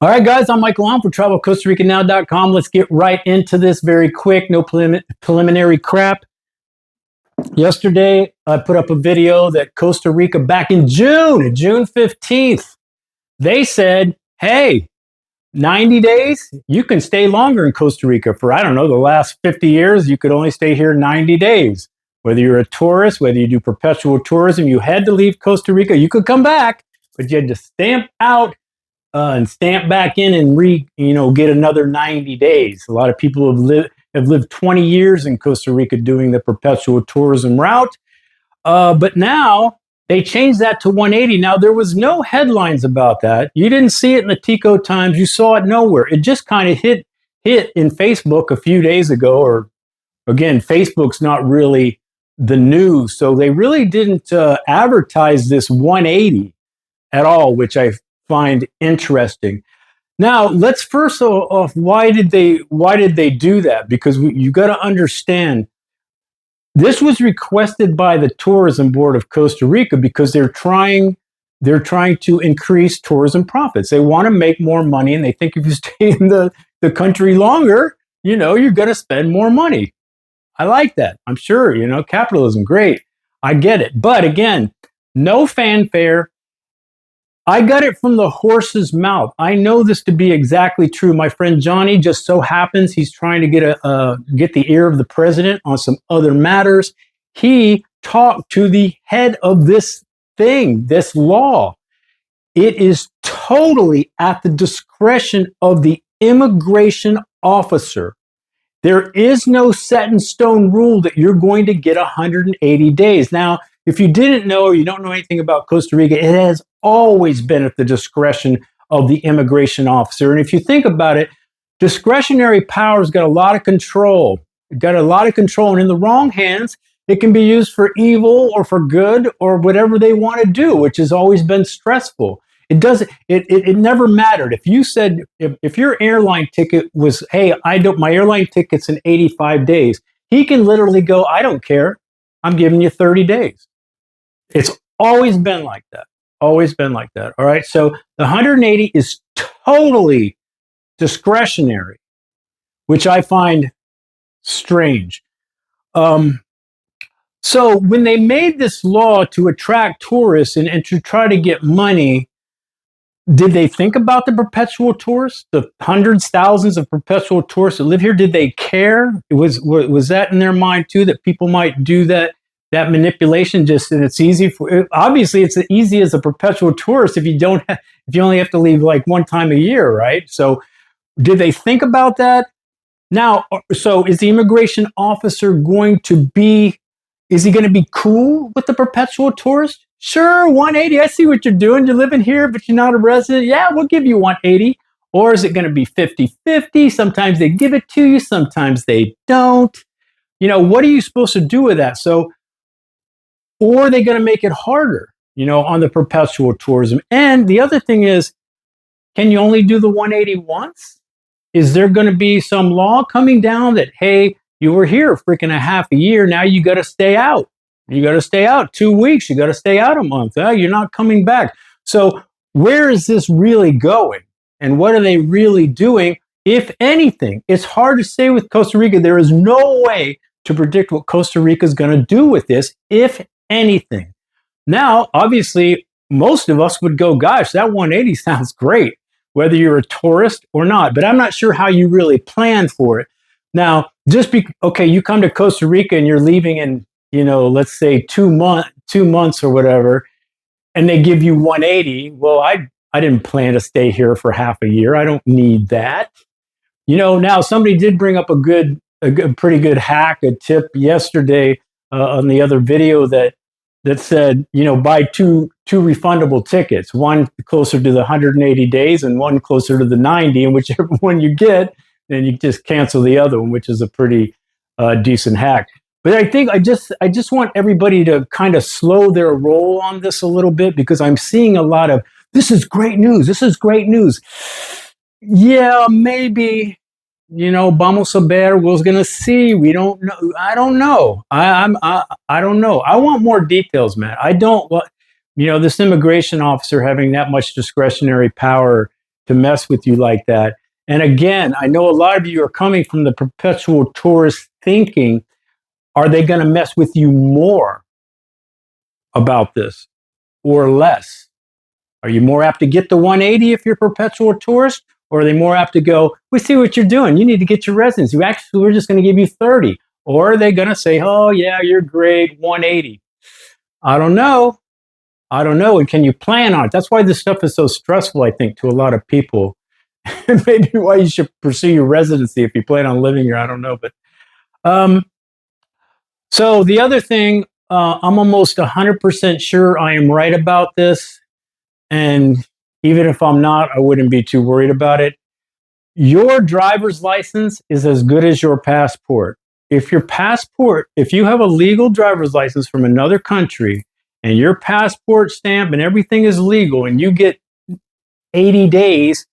All right, guys, I'm Michael Hom for TravelCostaRicaNow.com. Let's get right into this very quick, no preliminary crap. Yesterday, I put up a video that Costa Rica back in June 15th, they said, hey, 90 days, you can stay longer in Costa Rica. For, I don't know, the last 50 years, you could only stay here 90 days. Whether you're a tourist, whether you do perpetual tourism, you had to leave Costa Rica. You could come back, but you had to stamp out and stamp back in and get another 90 days. A lot of people have lived 20 years in Costa Rica doing the perpetual tourism route. But now they changed that to 180. Now, there was no headlines about that. You didn't see it in the Tico Times. You saw it nowhere. It just kind of hit in Facebook a few days ago. Or again, Facebook's not really the news. So they really didn't advertise this 180 at all, which I find interesting. Now, let's first off, why did they do that? Because you got to understand, this was requested by the Tourism Board of Costa Rica because they're trying to increase tourism profits. They want to make more money, and they think if you stay in the country longer, you're going to spend more money. I like that. I'm sure, capitalism, great. I get it. But again, no fanfare. I got it from the horse's mouth. I know this to be exactly true. My friend Johnny just so happens he's trying to get the ear of the president on some other matters. He talked to the head of this thing, this law. It is totally at the discretion of the immigration officer. There is no set in stone rule that you're going to get 180 days. Now, if you didn't know or you don't know anything about Costa Rica, it has always been at the discretion of the immigration officer. And if you think about it, discretionary power's got a lot of control. And in the wrong hands, it can be used for evil or for good or whatever they want to do, which has always been stressful. It never mattered. If you said, if your airline ticket was, hey, my airline ticket's in 85 days, he can literally go, I don't care. I'm giving you 30 days. It's always been like that. Always been like that. All right. So the 180 is totally discretionary, which I find strange. So when they made this law to attract tourists and to try to get money, did they think about the perpetual tourists, the hundreds, thousands of perpetual tourists that live here? Did they care? Was that in their mind too, that people might do that manipulation? And it's easy obviously it's easy as a perpetual tourist if you only have to leave like one time a year, right? So did they think about that? Now, so is the immigration officer going to be cool with the perpetual tourist? Sure, 180. I see what you're doing. You're living here, but you're not a resident. Yeah, we'll give you 180. Or is it going to be 50-50? Sometimes they give it to you, sometimes they don't. What are you supposed to do with that? So, or are they going to make it harder, on the perpetual tourism? And the other thing is, can you only do the 180 once? Is there going to be some law coming down that, hey, you were here freaking a half a year, now you got to stay out. You got to stay out 2 weeks. You got to stay out a month. You're not coming back. So where is this really going? And what are they really doing, if anything? It's hard to say with Costa Rica. There is no way to predict what Costa Rica is going to do with this, if anything. Now, obviously, most of us would go, gosh, that 180 sounds great, whether you're a tourist or not. But I'm not sure how you really plan for it. Now, you come to Costa Rica and you're leaving in, let's say 2 months or whatever, and they give you 180. Well, I didn't plan to stay here for half a year. I don't need that. Now somebody did bring up a pretty good hack, a tip yesterday on the other video that said, buy two refundable tickets, one closer to the 180 days and one closer to the 90, and whichever one you get, then you just cancel the other one, which is a pretty decent hack. But I think I just want everybody to kind of slow their roll on this a little bit, because I'm seeing a lot of, this is great news. This is great news. Yeah, maybe, vamos a ver, we're going to see. We don't know. I don't know. I don't know. I want more details, man. I don't want, this immigration officer having that much discretionary power to mess with you like that. And again, I know a lot of you are coming from the perpetual tourist thinking, are they going to mess with you more about this or less? Are you more apt to get the 180 if you're a perpetual tourist? Or are they more apt to go, we see what you're doing. You need to get your residency. We're just going to give you 30. Or are they going to say, oh, yeah, you're great, 180. I don't know. And can you plan on it? That's why this stuff is so stressful, I think, to a lot of people. Maybe why you should pursue your residency if you plan on living here. I don't know. But so the other thing, I'm almost 100% sure I am right about this. And even if I'm not, I wouldn't be too worried about it. Your driver's license is as good as your passport. If you have a legal driver's license from another country and your passport stamp and everything is legal and you get 80 days,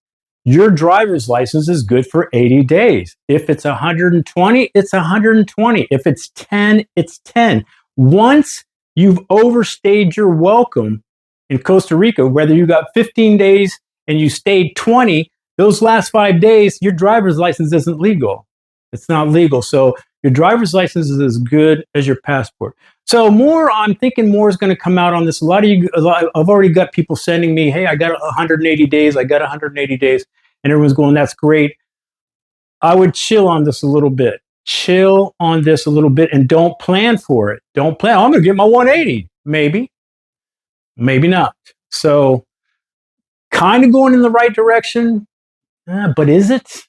your driver's license is good for 80 days. If it's 120, it's 120. If it's 10, it's 10. Once you've overstayed your welcome in Costa Rica, whether you got 15 days and you stayed 20, those last 5 days, your driver's license isn't legal. It's not legal. So your driver's license is as good as your passport. So I'm thinking more is going to come out on this. I've already got people sending me, hey, I got 180 days. And everyone's going, that's great. I would chill on this a little bit. And don't plan for it. Don't plan. I'm going to get my 180. Maybe not. So kind of going in the right direction. But is it?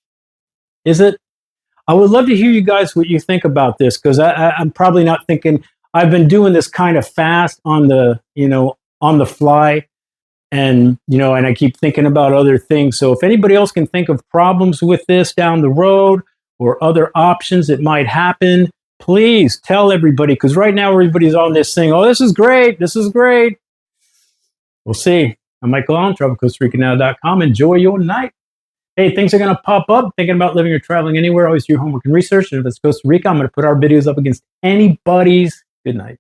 I would love to hear you guys what you think about this, because I'm probably not thinking. I've been doing this kind of fast on the fly, and I keep thinking about other things. So if anybody else can think of problems with this down the road or other options that might happen, please tell everybody, because right now everybody's on this thing. Oh, this is great. We'll see. I'm Michael Allen, travelcostaricanow.com. Enjoy your night. Hey, things are going to pop up. Thinking about living or traveling anywhere, always do your homework and research. And if it's Costa Rica, I'm going to put our videos up against anybody's. Good night.